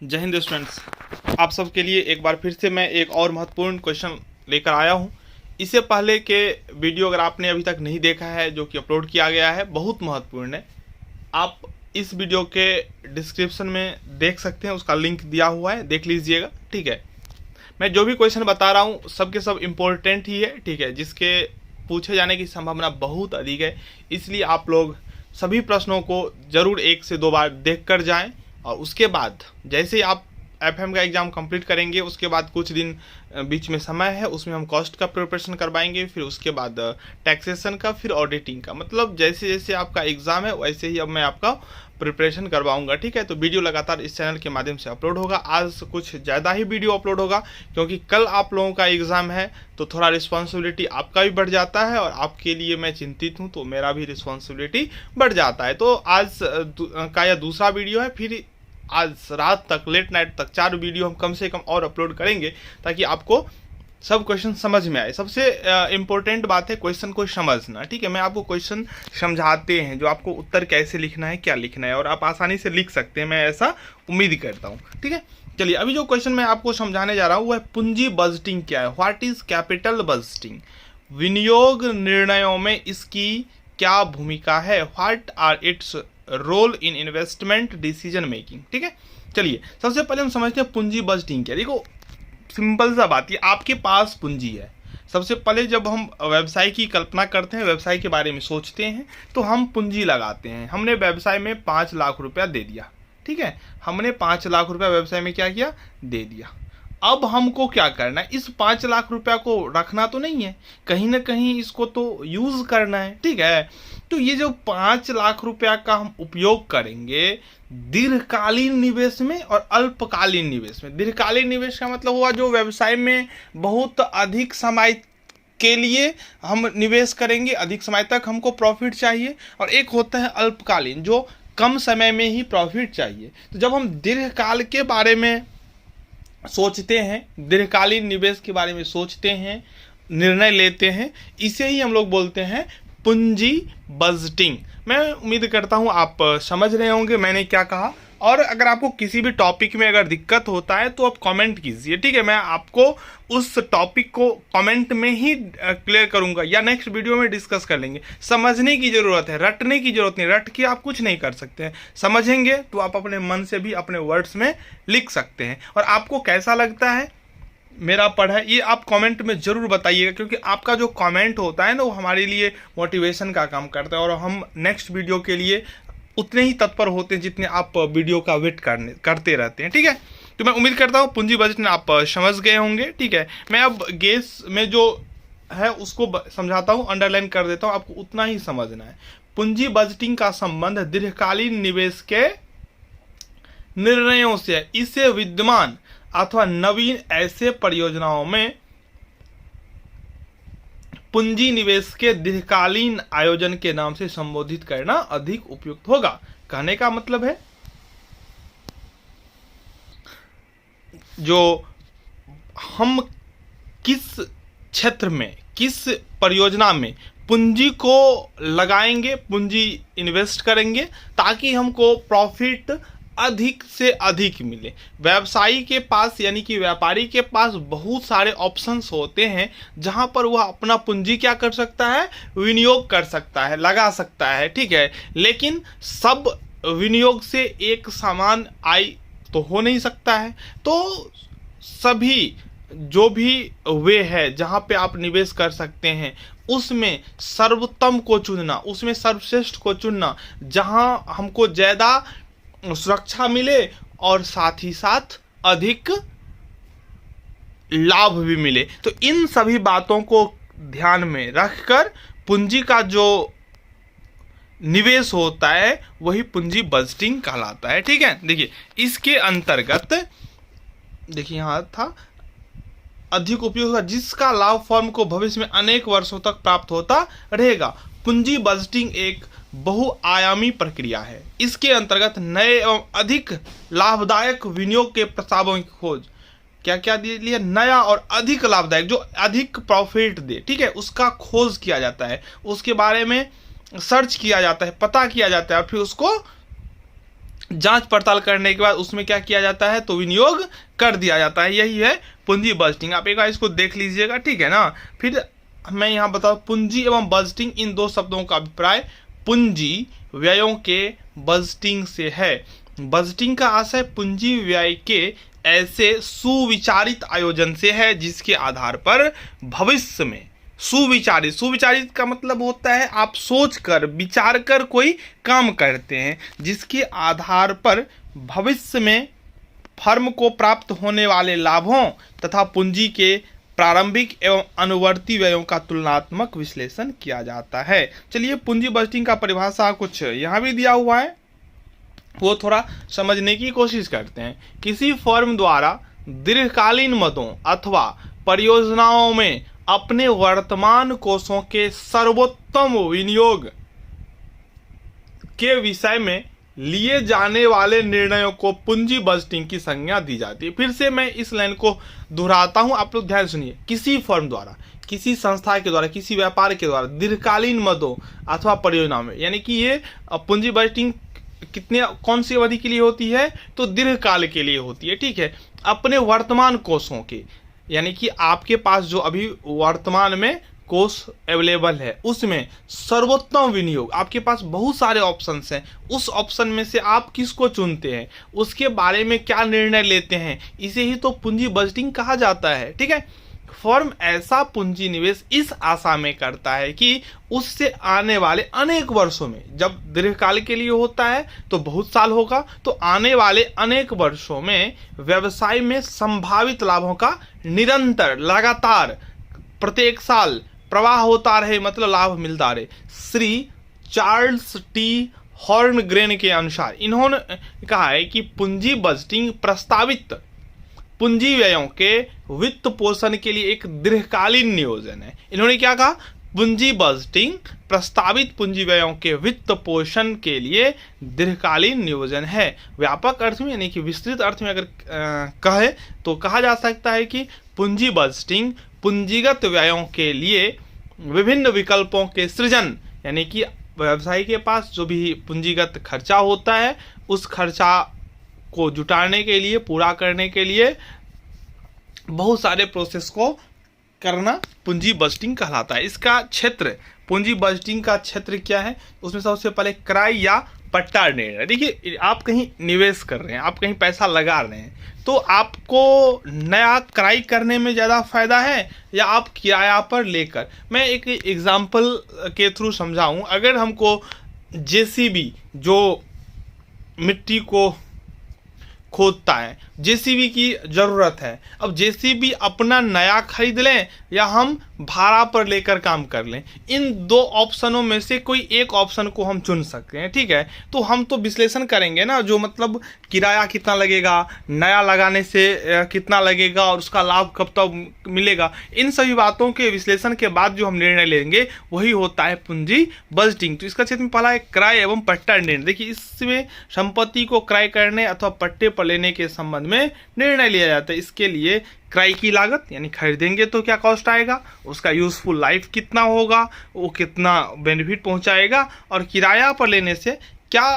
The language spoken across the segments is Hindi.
जय हिंद स्टूडेंट्स, आप सबके लिए एक बार फिर से मैं एक और महत्वपूर्ण क्वेश्चन लेकर आया हूं। इससे पहले के वीडियो अगर आपने अभी तक नहीं देखा है जो कि अपलोड किया गया है, बहुत महत्वपूर्ण है। आप इस वीडियो के डिस्क्रिप्शन में देख सकते हैं, उसका लिंक दिया हुआ है, देख लीजिएगा। ठीक है, मैं जो भी क्वेश्चन बता रहा हूँ सबके सब इम्पोर्टेंट ही है। ठीक है, जिसके पूछे जाने की संभावना बहुत अधिक है, इसलिए आप लोग सभी प्रश्नों को जरूर 1 से 2 बार देख कर जाएँ। और उसके बाद जैसे ही आप एफएम का एग्ज़ाम कंप्लीट करेंगे, उसके बाद कुछ दिन बीच में समय है, उसमें हम कॉस्ट का प्रिपरेशन करवाएंगे, फिर उसके बाद टैक्सेशन का, फिर ऑडिटिंग का। मतलब जैसे जैसे आपका एग्ज़ाम है वैसे ही अब मैं आपका प्रिपरेशन करवाऊंगा। ठीक है, तो वीडियो लगातार इस चैनल के माध्यम से अपलोड होगा। आज कुछ ज़्यादा ही वीडियो अपलोड होगा क्योंकि कल आप लोगों का एग्ज़ाम है, तो थोड़ा रिस्पॉन्सिबिलिटी आपका भी बढ़ जाता है और आपके लिए मैं चिंतित हूँ, तो मेरा भी रिस्पॉन्सिबिलिटी बढ़ जाता है। तो आज का यह दूसरा वीडियो है, फिर आज रात तक, लेट नाइट तक 4 वीडियो हम कम से कम और अपलोड करेंगे ताकि आपको सब क्वेश्चन समझ में आए। सबसे इम्पोर्टेंट बात है क्वेश्चन को समझना। ठीक है, मैं आपको क्वेश्चन समझाते हैं, जो आपको उत्तर कैसे लिखना है, क्या लिखना है, और आप आसानी से लिख सकते हैं, मैं ऐसा उम्मीद करता हूँ। ठीक है, चलिए अभी जो क्वेश्चन मैं आपको समझाने जा रहा हूँ वह पूंजी बजटिंग क्या है। What is capital budgeting? विनियोग निर्णयों में इसकी क्या भूमिका है? What are its role in investment decision making. ठीक है, चलिए सबसे पहले हम समझते हैं पूंजी बजटिंग क्या। देखो सिंपल सा बात, ये आपके पास पूंजी है। सबसे पहले जब हम व्यवसाय की कल्पना करते हैं, व्यवसाय के बारे में सोचते हैं, तो हम पूंजी लगाते हैं। हमने व्यवसाय में 5 लाख रुपया दे दिया। ठीक है, हमने 5 लाख रुपया व्यवसाय में क्या किया? दे दिया। अब हमको क्या करना है? इस 5 लाख रुपया को रखना तो नहीं है, कहीं ना कहीं इसको तो यूज करना है। ठीक है, तो ये जो 5 लाख रुपया का हम उपयोग करेंगे दीर्घकालीन निवेश में और अल्पकालीन निवेश में। दीर्घकालीन निवेश का मतलब हुआ जो व्यवसाय में बहुत अधिक समय के लिए हम निवेश करेंगे, अधिक समय तक हमको प्रॉफिट चाहिए, और एक होता है अल्पकालीन जो कम समय में ही प्रॉफिट चाहिए। तो जब हम दीर्घकाल के बारे में सोचते हैं, दीर्घकालीन निवेश के बारे में सोचते हैं, निर्णय लेते हैं, इसे ही हम लोग बोलते हैं पूंजी बजटिंग। मैं उम्मीद करता हूं आप समझ रहे होंगे मैंने क्या कहा। और अगर आपको किसी भी टॉपिक में अगर दिक्कत होता है तो आप कमेंट कीजिए। ठीक है, मैं आपको उस टॉपिक को कमेंट में ही क्लियर करूंगा या नेक्स्ट वीडियो में डिस्कस कर लेंगे। समझने की जरूरत है, रटने की जरूरत नहीं। रट के आप कुछ नहीं कर सकते हैं, समझेंगे तो आप अपने मन से भी अपने वर्ड्स में लिख सकते हैं। और आपको कैसा लगता है मेरा पढ़ाई, ये आप कमेंट में ज़रूर बताइएगा, क्योंकि आपका जो कमेंट होता है ना वो हमारे लिए मोटिवेशन का काम करता है, और हम नेक्स्ट वीडियो के लिए उतने ही तत्पर होते हैं जितने आप वीडियो का वेट करते रहते हैं। ठीक है, तो मैं उम्मीद करता हूँ पूंजी बजट में आप समझ गए होंगे। ठीक है, मैं अब गेस में जो है उसको समझाता हूँ, अंडरलाइन कर देता हूँ, आपको उतना ही समझना है। पूंजी बजटिंग का संबंध दीर्घकालीन निवेश के निर्णयों से है। इसे विद्यमान अथवा नवीन ऐसे परियोजनाओं में पूंजी निवेश के दीर्घकालीन आयोजन के नाम से संबोधित करना अधिक उपयुक्त होगा। कहने का मतलब है जो हम किस क्षेत्र में, किस परियोजना में पूंजी को लगाएंगे, पूंजी इन्वेस्ट करेंगे ताकि हमको प्रॉफिट अधिक से अधिक मिले। व्यवसायी के पास यानी कि व्यापारी के पास बहुत सारे ऑप्शंस होते हैं जहां पर वह अपना पूंजी क्या कर सकता है? विनियोग कर सकता है, लगा सकता है। ठीक है, लेकिन सब विनियोग से एक समान आय तो हो नहीं सकता है। तो सभी जो भी वे है जहां पे आप निवेश कर सकते हैं उसमें सर्वोत्तम को चुनना, उसमें सर्वश्रेष्ठ को चुनना, जहां हमको ज़्यादा सुरक्षा मिले और साथ ही साथ अधिक लाभ भी मिले। तो इन सभी बातों को ध्यान में रखकर पूंजी का जो निवेश होता है वही पूंजी बजटिंग कहलाता है। ठीक है, देखिए इसके अंतर्गत, देखिए यहाँ था अधिक उपयोग होगा जिसका लाभ फर्म को भविष्य में अनेक वर्षों तक प्राप्त होता रहेगा। पूंजी बजटिंग एक बहुआयामी प्रक्रिया है। इसके अंतर्गत नए एवं अधिक लाभदायक विनियोग के प्रस्तावों की खोज, क्या क्या दे लिया? नया और अधिक लाभदायक, जो अधिक प्रॉफिट दे, ठीक है, उसका खोज किया जाता है, उसके बारे में सर्च किया जाता है, पता किया जाता है, और फिर उसको जांच पड़ताल करने के बाद उसमें क्या किया जाता है, तो विनियोग कर दिया जाता है। यही है पूंजी बजटिंग। आप एक बार इसको देख लीजिएगा, ठीक है ना। फिर मैं यहाँ बताऊँ, पूंजी एवं बजटिंग, इन दो शब्दों का अभिप्राय पूंजी व्ययों के बजटिंग से है। बजटिंग का आशय पूंजी व्यय के ऐसे सुविचारित आयोजन से है जिसके आधार पर भविष्य में सुविचारित का मतलब होता है आप सोच कर विचार कर कोई काम करते हैं, जिसके आधार पर भविष्य में फर्म को प्राप्त होने वाले लाभों तथा पूंजी के प्रारंभिक एवं अनुवर्ती व्ययों का तुलनात्मक विश्लेषण किया जाता है। चलिए, पूंजी बजटिंग का परिभाषा कुछ यहाँ भी दिया हुआ है, वो थोड़ा समझने की कोशिश करते हैं। किसी फर्म द्वारा दीर्घकालीन मदों अथवा परियोजनाओं में अपने वर्तमान कोषों के सर्वोत्तम विनियोग के विषय में लिए जाने वाले निर्णयों को पूंजी बजटिंग की संज्ञा दी जाती है। फिर से मैं इस लाइन को दोहराता हूं, आप लोग ध्यान सुनिए। किसी फर्म द्वारा, किसी संस्था के द्वारा, किसी व्यापार के द्वारा दीर्घकालीन मदों अथवा परियोजना में, यानी कि ये पूंजी बजटिंग कौन सी अवधि के लिए होती है, तो दीर्घकाल के लिए होती है, ठीक है। अपने वर्तमान कोषों के, यानी कि आपके पास जो अभी वर्तमान में कोष अवेलेबल है उसमें सर्वोत्तम विनियोग, आपके पास बहुत सारे ऑप्शंस हैं, उस ऑप्शन में से आप किसको चुनते हैं, उसके बारे में क्या निर्णय लेते हैं, इसे ही तो पूंजी बजटिंग कहा जाता है, ठीक है। फर्म ऐसा पूंजी निवेश इस आशा में करता है कि उससे आने वाले अनेक वर्षों में, जब दीर्घकाल के लिए होता है तो बहुत साल होगा, तो आने वाले अनेक वर्षों में व्यवसाय में संभावित लाभों का निरंतर लगातार प्रत्येक साल प्रवाह होता रहे, मतलब लाभ मिलता रहे। श्री चार्ल्स टी हॉर्नग्रेन के अनुसार इन्होंने कहा है कि पूंजी बजटिंग प्रस्तावित पूंजी व्ययों के वित्त पोषण के लिए एक दीर्घकालीन नियोजन है। इन्होंने क्या कहा, पूंजी बजटिंग प्रस्तावित पूंजी व्ययों के वित्त पोषण के लिए दीर्घकालीन नियोजन है। व्यापक अर्थ में, यानी कि विस्तृत अर्थ में अगर कहे तो कहा जा सकता है कि पूंजी बजटिंग पूंजीगत व्ययों के लिए विभिन्न विकल्पों के सृजन, यानी कि व्यवसायी के पास जो भी पूंजीगत खर्चा होता है उस खर्चा को जुटाने के लिए, पूरा करने के लिए बहुत सारे प्रोसेस को करना पूंजी बजटिंग कहलाता है। इसका क्षेत्र, पूंजी बजटिंग का क्षेत्र क्या है, उसमें सबसे पहले क्रय या पट्टा निर्णय। देखिए, आप कहीं निवेश कर रहे हैं, आप कहीं पैसा लगा रहे हैं, तो आपको नया क्रय करने में ज़्यादा फायदा है या आप किराया पर लेकर। मैं एक एग्जांपल के थ्रू समझाऊं। अगर हमको जेसीबी जो मिट्टी को खोदता है, जेसीबी की ज़रूरत है, अब जेसीबी अपना नया खरीद लें या हम भाड़ा पर लेकर काम कर लें, इन दो ऑप्शनों में से कोई एक ऑप्शन को हम चुन सकते हैं, ठीक है। तो हम तो विश्लेषण करेंगे ना, जो मतलब किराया कितना लगेगा, नया लगाने से कितना लगेगा और उसका लाभ कब तक मिलेगा, इन सभी बातों के विश्लेषण के बाद जो हम निर्णय लेंगे वही होता है पूंजी बजटिंग। तो इसका क्षेत्र में पहला है क्रय एवं पट्टा निर्णय। देखिए, इसमें संपत्ति को क्रय करने अथवा पट्टे पर लेने के संबंध में निर्णय लिया जाता है। इसके लिए क्रय की लागत, यानी खरीदेंगे तो क्या कॉस्ट आएगा, उसका यूजफुल लाइफ कितना होगा, वो कितना बेनिफिट पहुंचाएगा, और किराया पर लेने से क्या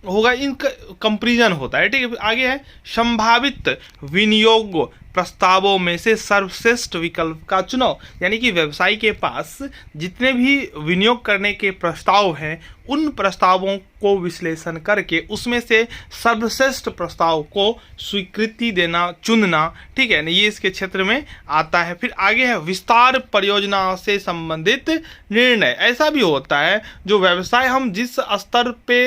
होगा, इनका कंपैरिजन होता है, ठीक है। आगे है संभावित विनियोग प्रस्तावों में से सर्वश्रेष्ठ विकल्प का चुनाव, यानी कि व्यवसायी के पास जितने भी विनियोग करने के प्रस्ताव हैं उन प्रस्तावों को विश्लेषण करके उसमें से सर्वश्रेष्ठ प्रस्ताव को स्वीकृति देना, चुनना, ठीक है, ये इसके क्षेत्र में आता है। फिर आगे है विस्तार परियोजना से संबंधित निर्णय। ऐसा भी होता है जो व्यवसाय हम जिस स्तर पे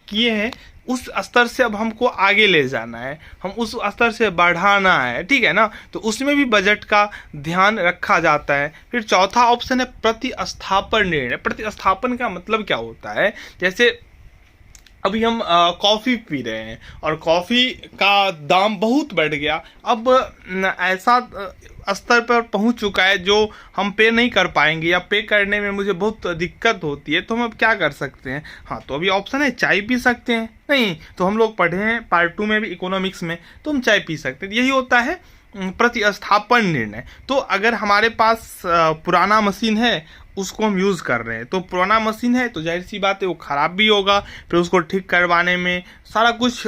किए हैं उस स्तर से अब हमको आगे ले जाना है, हम उस स्तर से बढ़ाना है, ठीक है ना, तो उसमें भी बजट का ध्यान रखा जाता है। फिर चौथा ऑप्शन है प्रतिस्थापन निर्णय। प्रतिस्थापन का मतलब क्या होता है, जैसे अभी हम कॉफ़ी पी रहे हैं और कॉफ़ी का दाम बहुत बढ़ गया, अब ऐसा स्तर पर पहुंच चुका है जो हम पे नहीं कर पाएंगे या पे करने में मुझे बहुत दिक्कत होती है, तो हम अब क्या कर सकते हैं, हाँ, तो अभी ऑप्शन है चाय पी सकते हैं, नहीं तो हम लोग पढ़े हैं पार्ट 2 में भी इकोनॉमिक्स में, तो हम चाय पी सकते हैं। यही होता है प्रतिस्थापन निर्णय। तो अगर हमारे पास पुराना मशीन है, उसको हम यूज़ कर रहे हैं, तो पुराना मशीन है तो जाहिर सी बात है वो ख़राब भी होगा, फिर उसको ठीक करवाने में सारा कुछ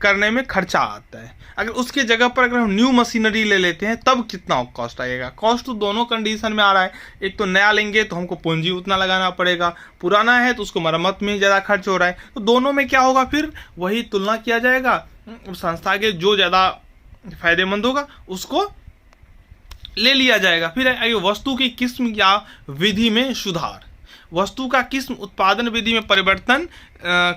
करने में खर्चा आता है। अगर उसके जगह पर अगर हम न्यू मशीनरी ले लेते हैं तब कितना कॉस्ट आएगा? कॉस्ट तो दोनों कंडीशन में आ रहा है। एक तो नया लेंगे तो हमको पूंजी उतना लगाना पड़ेगा, पुराना है तो उसको मरम्मत में ज़्यादा खर्च हो रहा है। तो दोनों में क्या होगा, फिर वही तुलना किया जाएगा, संस्था के जो ज़्यादा फायदेमंद होगा उसको ले लिया जाएगा। फिर आइए वस्तु की किस्म या विधि में सुधार। वस्तु का किस्म उत्पादन विधि में परिवर्तन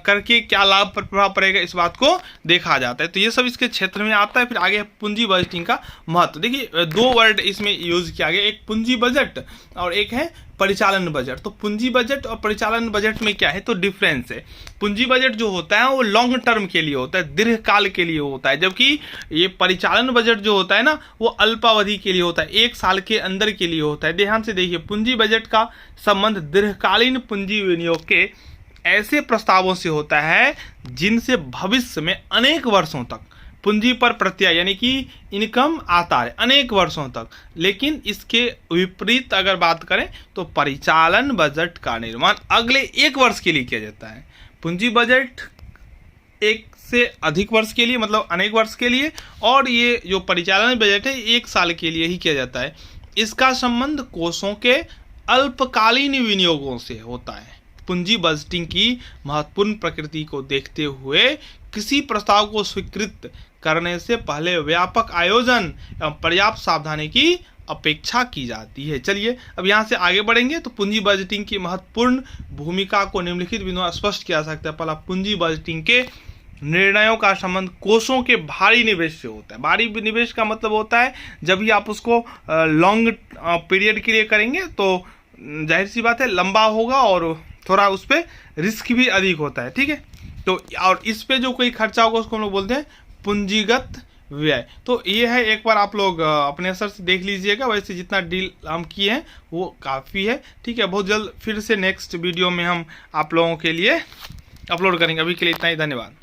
करके क्या लाभ पर प्रभाव पड़ेगा, इस बात को देखा जाता है। तो ये सब इसके क्षेत्र में आता है। फिर आगे पूंजी बजटिंग का महत्व। देखिए दो वर्ड इसमें यूज किया गया, एक पूंजी बजट और एक है परिचालन बजट। तो पूंजी बजट और परिचालन बजट में क्या है, तो डिफरेंस है। पूंजी बजट जो होता है वो लॉन्ग टर्म के लिए होता है, दीर्घकाल के लिए होता है, जबकि ये परिचालन बजट जो होता है ना वो अल्पावधि के लिए होता है, 1 साल के अंदर के लिए होता है। ध्यान से देखिए, पूंजी बजट का संबंध दीर्घकालीन पूंजी विनियोग के ऐसे प्रस्तावों से होता है जिनसे भविष्य में अनेक वर्षों तक पूंजी पर प्रत्यय यानी कि इनकम आता है, अनेक वर्षों तक। लेकिन इसके विपरीत अगर बात करें तो परिचालन बजट का निर्माण अगले 1 वर्ष के लिए किया जाता है। पूंजी बजट 1 से अधिक वर्ष के लिए, मतलब अनेक वर्ष के लिए, और ये जो परिचालन बजट है 1 साल के लिए ही किया जाता है। इसका संबंध कोषों के अल्पकालीन विनियोगों से होता है। पूंजी बजटिंग की महत्वपूर्ण प्रकृति को देखते हुए किसी प्रस्ताव को स्वीकृत करने से पहले व्यापक आयोजन एवं पर्याप्त सावधानी की अपेक्षा की जाती है। चलिए अब यहाँ से आगे बढ़ेंगे। तो पूंजी बजटिंग की महत्वपूर्ण भूमिका को निम्नलिखित बिंदुओं स्पष्ट किया जा सकता है। पहला, पूंजी बजटिंग के निर्णयों का संबंध कोषों के भारी निवेश से होता है। भारी निवेश का मतलब होता है जब भी आप उसको लॉन्ग पीरियड के लिए करेंगे तो जाहिर सी बात है लंबा होगा और थोड़ा उस पर रिस्क भी अधिक होता है, ठीक है। तो और इस पे जो कोई खर्चा होगा उसको हम लोग बोलते हैं पूंजीगत व्यय। तो ये है, एक बार आप लोग अपने असर से देख लीजिएगा। वैसे जितना डील हम किए हैं वो काफ़ी है, ठीक है। बहुत जल्द फिर से नेक्स्ट वीडियो में हम आप लोगों के लिए अपलोड करेंगे। अभी के लिए इतना ही, धन्यवाद।